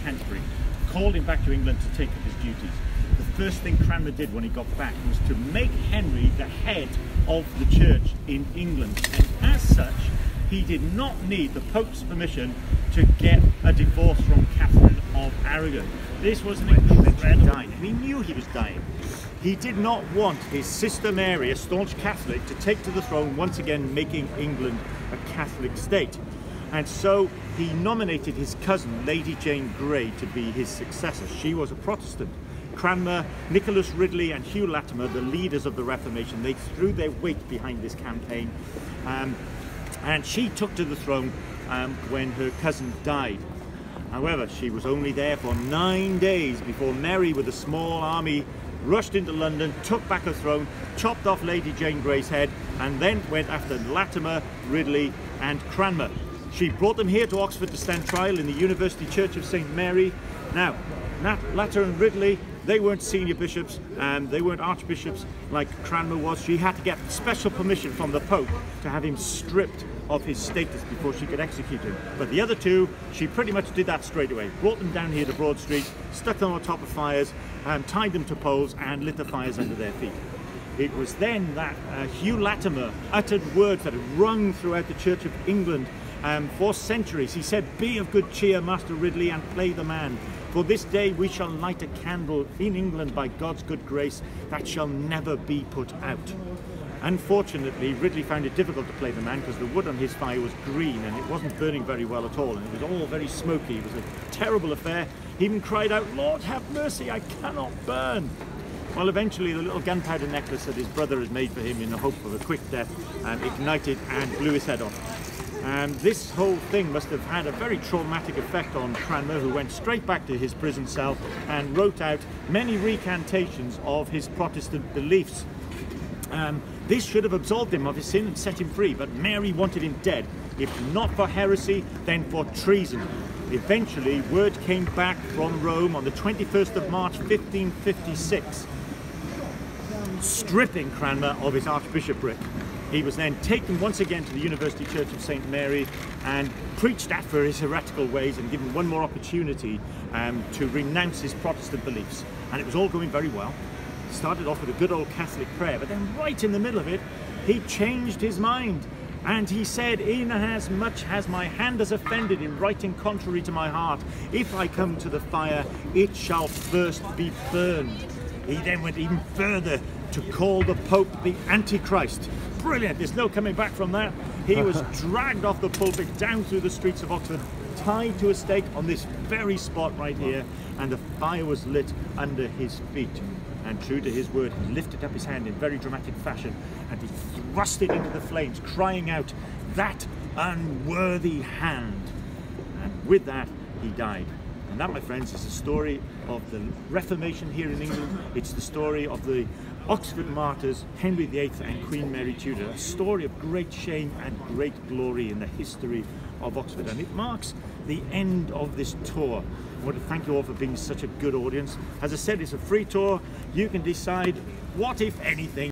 Canterbury, called him back to England to take up his duties. The first thing Cranmer did when he got back was to make Henry the head of the church in England, and as such he did not need the Pope's permission to get a divorce from Catherine of Aragon. This was an incredible dying. He knew he was dying. He did not want his sister Mary, a staunch Catholic, to take to the throne, once again making England a Catholic state. And so he nominated his cousin, Lady Jane Grey, to be his successor. She was a Protestant. Cranmer, Nicholas Ridley and Hugh Latimer, the leaders of the Reformation, they threw their weight behind this campaign. And she took to the throne when her cousin died. However, she was only there for 9 days before Mary, with a small army, rushed into London, took back her throne, chopped off Lady Jane Grey's head, and then went after Latimer, Ridley and Cranmer. She brought them here to Oxford to stand trial in the University Church of St Mary. Now, Latimer and Ridley, they weren't senior bishops and they weren't archbishops like Cranmer was. She had to get special permission from the Pope to have him stripped of his status before she could execute him. But the other two, she pretty much did that straight away. Brought them down here to Broad Street, stuck them on top of fires, tied them to poles and lit the fires under their feet. It was then that Hugh Latimer uttered words that had rung throughout the Church of England for centuries. He said, "Be of good cheer, Master Ridley, and play the man. For this day we shall light a candle in England by God's good grace that shall never be put out." Unfortunately, Ridley found it difficult to play the man because the wood on his fire was green and it wasn't burning very well at all, and it was all very smoky. It was a terrible affair. He even cried out, "Lord, have mercy, I cannot burn." Well, eventually the little gunpowder necklace that his brother had made for him in the hope of a quick death ignited and blew his head off. This whole thing must have had a very traumatic effect on Cranmer, who went straight back to his prison cell and wrote out many recantations of his Protestant beliefs. This should have absolved him of his sin and set him free, but Mary wanted him dead. If not for heresy, then for treason. Eventually, word came back from Rome on the 21st of March 1556, stripping Cranmer of his archbishopric. He was then taken once again to the University Church of St Mary and preached at for his heretical ways and given one more opportunity to renounce his Protestant beliefs. And it was all going very well. Started off with a good old Catholic prayer, but then right in the middle of it, he changed his mind. And he said, "Inasmuch as my hand has offended in writing contrary to my heart, if I come to the fire, it shall first be burned." He then went even further to call the Pope the Antichrist. Brilliant, there's no coming back from that. He was dragged off the pulpit down through the streets of Oxford, tied to a stake on this very spot right here, and the fire was lit under his feet. And true to his word, he lifted up his hand in very dramatic fashion and he thrust it into the flames, crying out, "That unworthy hand!" And with that, he died. And that, my friends, is the story of the Reformation here in England. It's the story of the Oxford martyrs, Henry VIII and Queen Mary Tudor, a story of great shame and great glory in the history of Oxford. And it marks the end of this tour. I want to thank you all for being such a good audience. As I said, it's a free tour. You can decide what, if anything,